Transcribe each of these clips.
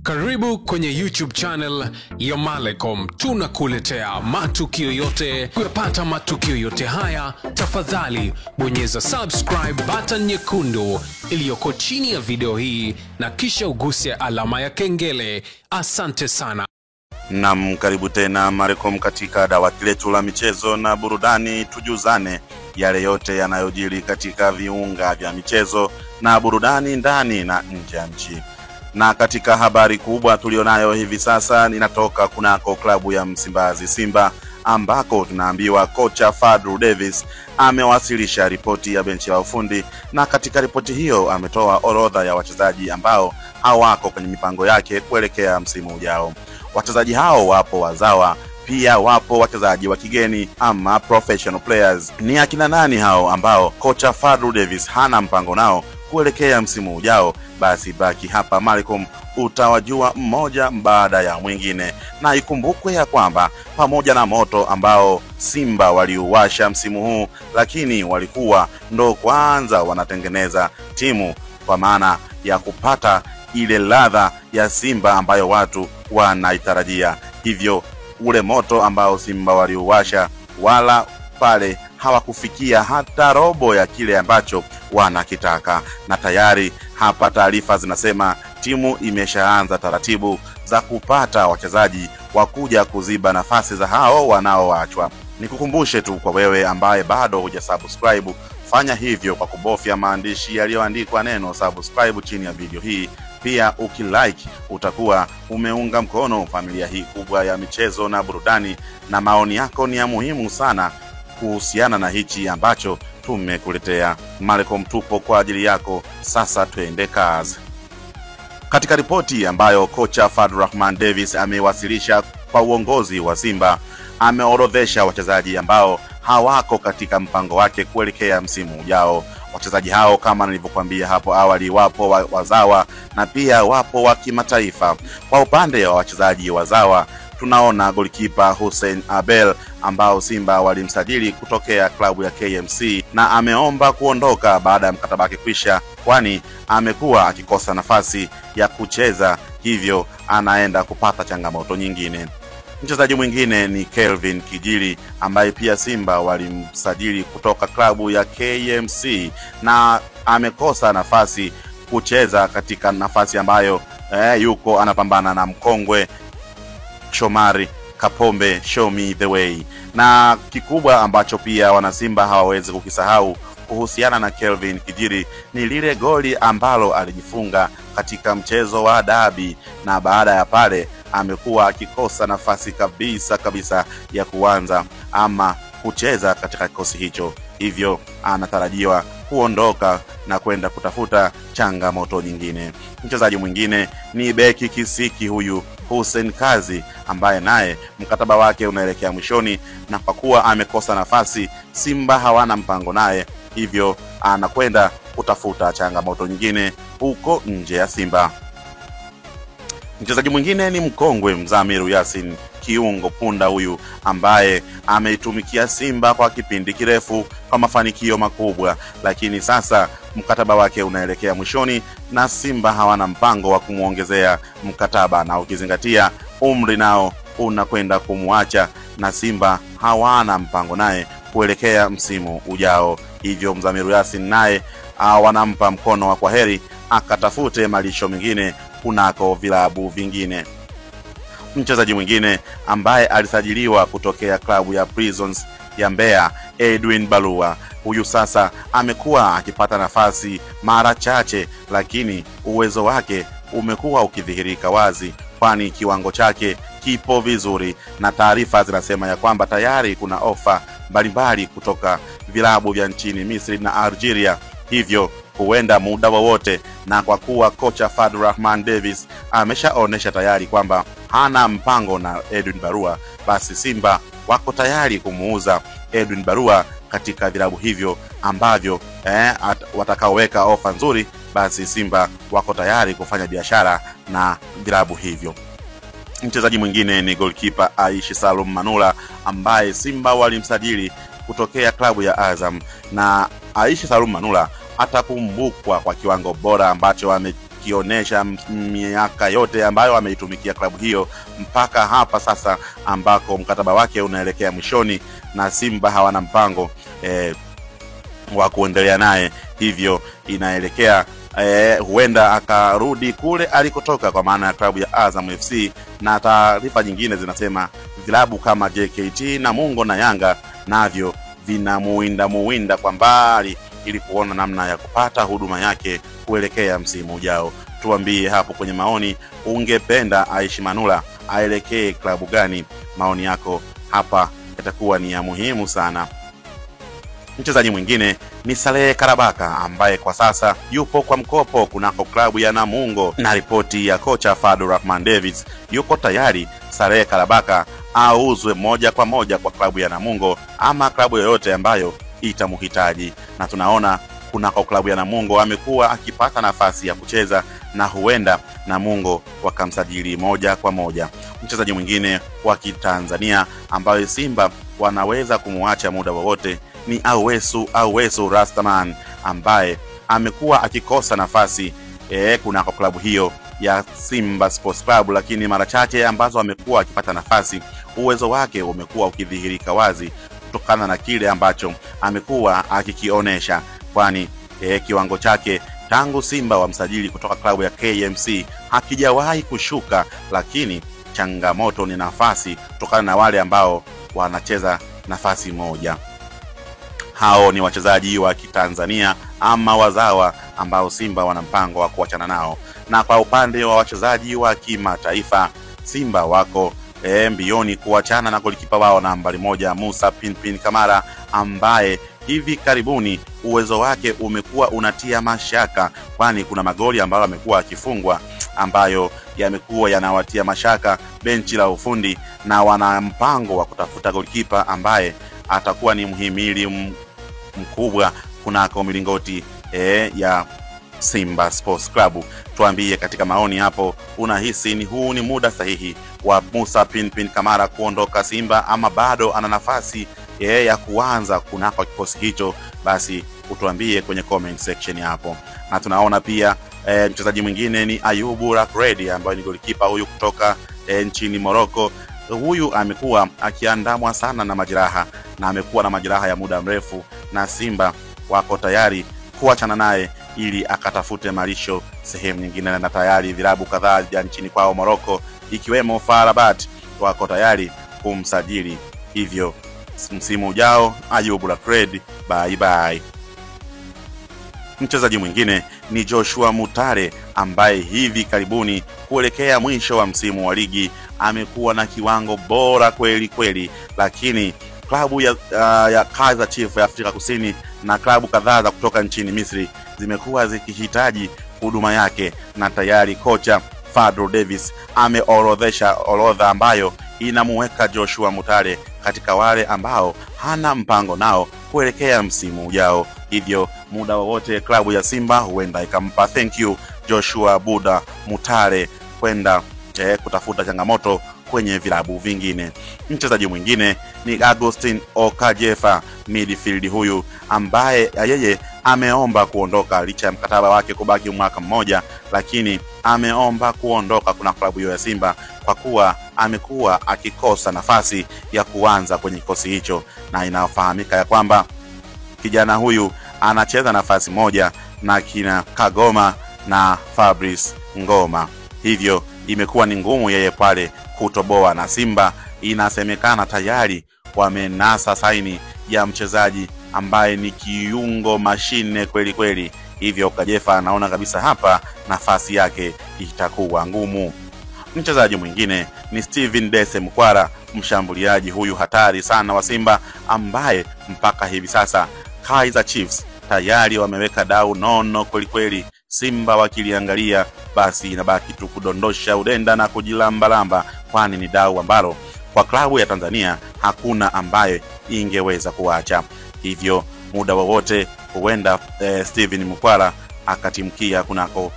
Karibu kwenye YouTube channel ya Malecom. Tunakuletea matukio yote. Kupata matukio yote haya, tafadhali bonyeza subscribe button nyekundu iliyoko chini ya video hii na kisha uguse alama ya kengele. Asante sana. Naam, karibu tena Malecom katika dawati letu la michezo na burudani, tujuzane yale yote yanayojiri katika viunga vya michezo na burudani ndani na nje ya nchi. Na katika habari kubwa tulionayo hivi sasa inatoka kunako klabu ya Msimbazi Simba, ambako tunaambiwa kocha Fadlu Davis amewasilisha ripoti ya benchi la ufundi, na katika ripoti hiyo ametoa orodha ya wachezaji ambao hawako kwenye mipango yake kuelekea msimu ujao. Wachezaji hao wapo wazawa, pia wapo wachezaji wa kigeni ama professional players. Ni akina nani hao ambao kocha Fadlu Davis hana mpango nao kuelekea msimu ujao? Basi baki hapa Malecom, utawajua mmoja baada ya mwingine. Na ikumbukwe ya kwamba pamoja na moto ambao Simba waliuwasha msimu huu, lakini walikuwa ndo kwanza wanatengeneza timu kwa maana ya kupata ile ladha ya Simba ambayo watu wanaitarajia. Hivyo ule moto ambao Simba waliuwasha, wala pale hawakufikia hata robo ya kile ambacho wanakitaka. Na tayari hapa taarifa zinasema timu imeshaanza taratibu za kupata wachezaji wa kuja kuziba nafasi za hao wanaoachwa. Nikukumbushe tu kwa wewe ambaye bado hujasubscribe, fanya hivyo kwa kubofya maandishi yaliyoandikwa neno subscribe chini ya video hii. Pia ukilike utakuwa umeunga mkono familia hii kubwa ya michezo na burudani, na maoni yako ni ya muhimu sana kuhusiana na hichi ambacho tumekuletea. Malecom tupo kwa ajili yako. Sasa tuende kazi. Katika ripoti ambayo kocha Fadlu Davis amewasilisha kwa uongozi wa Simba, ameorodhesha wachezaji ambao hawako katika mpango wake kuelekea msimu ujao. Wachezaji hao kama nilivyokuambia hapo awali, wapo wazawa na pia wapo wa kimataifa. Kwa upande wa wachezaji wazawa, tunaona golikipa Hussein Abel ambao Simba walimsajili kutokea klabu ya KMC, na ameomba kuondoka baada ya mkataba wake kwisha, kwani amekuwa akikosa nafasi ya kucheza, hivyo anaenda kupata changamoto nyingine. Mchezaji mwingine ni Kelvin Kijili ambaye pia Simba walimsajili kutoka klabu ya KMC, na amekosa nafasi kucheza katika nafasi ambayo yuko anapambana na mkongwe Shomari Kapombe, show me the way. Na kikubwa ambacho pia wanasimba hawawezi kukisahau kuhusiana na Kelvin Kijili ni lile goli ambalo alijifunga katika mchezo wa dabi, na baada ya pale amekuwa akikosa nafasi kabisa ya kuanza ama kucheza katika kikosi hicho, hivyo anatarajiwa kuondoka na kwenda kutafuta changamoto nyingine. Mchezaji mwingine ni beki kisiki huyu Hussein Kazi, ambaye naye mkataba wake unaelekea mwishoni, na kwa kuwa amekosa nafasi, Simba hawana mpango naye, hivyo anakwenda kutafuta changamoto nyingine huko nje ya Simba. Mchezaji mwingine ni mkongwe Mzamiru Yasin, kiungo punda huyu ambaye ameitumikia Simba kwa kipindi kirefu kwa mafanikio makubwa, lakini sasa mkataba wake unaelekea mwishoni na Simba hawana mpango wa kumuongezea mkataba, na ukizingatia umri nao unakwenda kumwacha, na Simba hawana mpango naye kuelekea msimu ujao. Hivyo Mzamiru Yasin naye wanampa mkono wa kwaheri akatafute malisho mengine kunako vilabu vingine. Mchezaji mwingine ambaye alisajiliwa kutokea klabu ya Prisons ya Mbeya, Edwin Barua, huyu sasa amekuwa akipata nafasi mara chache, lakini uwezo wake umekuwa ukidhihirika wazi, kwani kiwango chake kipo vizuri, na taarifa zinasema ya kwamba tayari kuna ofa mbalimbali kutoka vilabu vya nchini Misri na Algeria, hivyo huenda muda wowote. Na kwa kuwa kocha Fadlu Davis ameshaonesha tayari kwamba hana mpango na Edwin Barua, basi Simba wako tayari kumuuza Edwin Barua katika vilabu hivyo ambavyo watakaoweka ofa nzuri, basi Simba wako tayari kufanya biashara na vilabu hivyo. Mchezaji mwingine ni goalkeeper Aishi Salum Manula ambaye Simba walimsajili kutokea klabu ya Azam, na Aishi Salum Manula atakumbukwa kwa kiwango bora ambacho akionyesha miaka yote ambayo ameitumikia klabu hiyo mpaka hapa sasa ambako mkataba wake unaelekea mwishoni na Simba hawana mpango wa kuendelea naye, hivyo inaelekea huenda akarudi kule alikotoka kwa maana ya klabu ya Azam FC. Na taarifa nyingine zinasema vilabu kama JKT, Namungo na Yanga navyo vinamuinda kwa mbali ili kuona namna ya kupata huduma yake kuelekea msimu ujao. Tuambie hapo kwenye maoni, ungependa Aishi Manula aelekee klabu gani? Maoni yako hapa yatakuwa ni ya muhimu sana. Mchezaji mwingine ni Saleh Karabaka ambaye kwa sasa yupo kwa mkopo kunako klabu ya Namungo, na ripoti ya kocha Fadlu Rahman Davids yuko tayari Saleh Karabaka auzwe moja kwa moja kwa klabu ya Namungo ama klabu yoyote ambayo itamhitaji. Na tunaona kunako klabu ya Namungo amekuwa akipata nafasi ya kucheza na huenda Namungo wakamsajili moja kwa moja. Mchezaji mwingine wa Kitanzania ambaye Simba wanaweza kumuacha muda wowote ni Awesu Rastaman ambaye amekuwa akikosa nafasi kunako klabu hiyo ya Simba Sports Club, lakini mara chache ambazo amekuwa akipata nafasi uwezo wake umekuwa ukidhihirika wazi kutokana na kile ambacho amekuwa akikionesha, kwani kiwango chake tangu Simba wamsajili kutoka klabu ya KMC hakijawahi kushuka, lakini changamoto ni nafasi kutokana na wale ambao wanacheza nafasi moja. Hao ni wachezaji wa Kitanzania ama wazawa ambao Simba wana mpango wa kuachana nao. Na kwa upande wa wachezaji wa kimataifa, Simba wako mbioni kuachana na golikipa wao nambari 1 Musa Pinpin Kamara ambaye hivi karibuni uwezo wake umekuwa unatia mashaka, kwani kuna magoli ambayo amekuwa akifungwa ambayo yamekuwa yanawatia mashaka benchi la ufundi, na wana mpango wa kutafuta golikipa ambaye atakuwa ni mhimili mkubwa kunako milingoti ya Simba Sports Club. Tuambie katika maoni hapo, unahisi huu ni muda sahihi wa Musa Pinpin Kamara kuondoka Simba ama bado ana nafasi ya kuanza kunako kikosi hicho? Basi utuambie kwenye comment section hapo. Na tunaona pia mchezaji mwingine ni Ayubu Rakredi ambaye ni golikipa huyu kutoka nchini Morocco. Huyu amekuwa akiandamwa sana na majeraha na amekuwa na majeraha ya muda mrefu, na Simba wako tayari kuachana naye ili akatafute malisho sehemu nyingine, na tayari vilabu kadhaa vya nchini kwao Morocco ikiwemo FAR Rabat wako tayari kumsajili. Hivyo msimu ujao Ayubu Rakredi bye bye. Mchezaji mwingine ni Joshua Mutale ambaye hivi karibuni kuelekea mwisho wa msimu wa ligi amekuwa na kiwango bora kweli, lakini klabu ya Kaizer Chiefs ya Afrika Kusini na klabu kadhaa za kutoka nchini Misri zimekuwa zikihitaji huduma yake, na tayari kocha Fadlu Davids ameorodhesha orodha ambayo inamuweka Joshua Mutale katika wale ambao hana mpango nao kuelekea msimu ujao. Hivyo muda wowote klabu ya Simba huenda ikampa thank you Joshua Buda Mutale kwenda kutafuta changamoto kwenye vilabu vingine. Mchezaji mwingine ni Augustin Okajefa, midfield huyu ambaye yeye ameomba kuondoka licha ya mkataba wake kubaki mwaka mmoja, lakini ameomba kuondoka kuna klabu hiyo ya Simba kwa kuwa amekuwa akikosa nafasi ya kuanza kwenye kikosi hicho, na inafahamika ya kwamba kijana huyu anacheza nafasi moja na kina Kagoma na Fabrice Ngoma, hivyo imekuwa ni ngumu yeye pale kutoboa, na Simba inasemekana tayari wamenasa saini ya mchezaji ambaye ni kiungo mashine kweli. Hivyo Kajefa anaona kabisa hapa nafasi yake itakuwa ngumu. Mchezaji mwingine ni Steven Dese Mkwara, mshambuliaji huyu hatari sana wa Simba ambaye mpaka hivi sasa Kaizer Chiefs tayari wameweka dau nono kweli. Simba wakiliangalia basi inabaki tu kudondosha udenda na kujilambalamba, kwani ni dau ambalo kwa klabu ya Tanzania hakuna ambaye ingeweza kuacha. Hivyo muda wowote huenda Steven Mkwara akatimkia kunako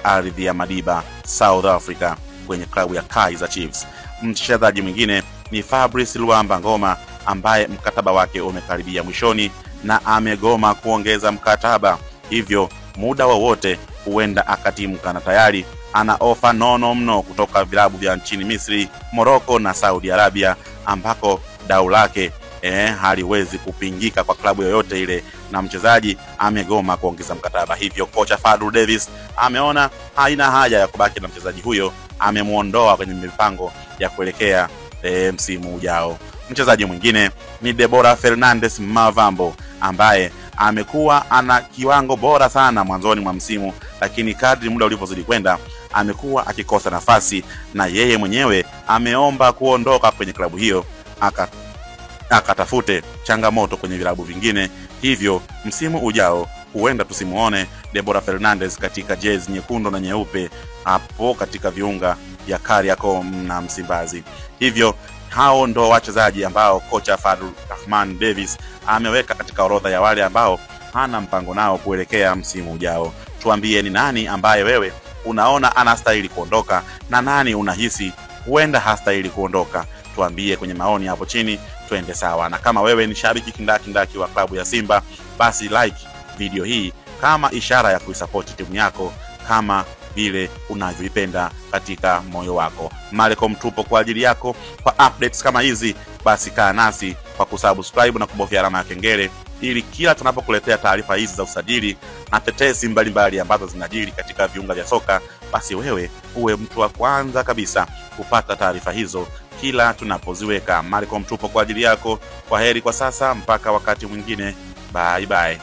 ardhi ya Madiba South Africa kwenye klabu ya Kaizer Chiefs. Mchezaji mwingine ni Fabrice Luamba Ngoma ambaye mkataba wake umekaribia mwishoni na amegoma kuongeza mkataba, hivyo muda wowote huenda akatimka, na tayari ana ofa nono mno kutoka vilabu vya nchini Misri, Morocco na Saudi Arabia, ambako dau lake haliwezi kupingika kwa klabu yoyote ile, na mchezaji amegoma kuongeza mkataba. Hivyo kocha Fadlu Davis ameona haina haja ya kubaki na mchezaji huyo, amemuondoa kwenye mipango ya kuelekea msimu ujao. Mchezaji mwingine ni Deborah Fernandez Mavambo, ambaye amekuwa ana kiwango bora sana mwanzoni mwa msimu, lakini kadri muda ulivyozidi kwenda amekuwa akikosa nafasi, na yeye mwenyewe ameomba kuondoka kwenye klabu hiyo akatafute changamoto kwenye vilabu vingine. Hivyo msimu ujao huenda tusimuone Deborah Fernandez katika jezi nyekundu na nyeupe hapo katika viunga vya Kariakoo na Msimbazi. Hivyo hao ndo wachezaji ambao kocha Fadlu Davis ameweka katika orodha ya wale ambao hana mpango nao kuelekea msimu ujao. Tuambie ni nani ambaye wewe unaona anastahili kuondoka na nani unahisi huenda hastahili kuondoka. Tuambie kwenye maoni hapo chini, twende sawa. Na kama wewe ni shabiki kindaki wa klabu ya Simba, basi like video hii kama ishara ya kuisupport timu yako kama vile unavyoipenda katika moyo wako. Malcolm tupo kwa ajili yako kwa updates kama hizi. Basi kaa nasi kwa kusubscribe na kubofya alama ya kengele, ili kila tunapokuletea taarifa hizi za usajili na tetesi mbalimbali ambazo zinajiri katika viunga vya soka, basi wewe uwe mtu wa kwanza kabisa kupata taarifa hizo kila tunapoziweka. Malcolm tupo kwa ajili yako. Kwa heri kwa sasa, mpaka wakati mwingine. Bye bye.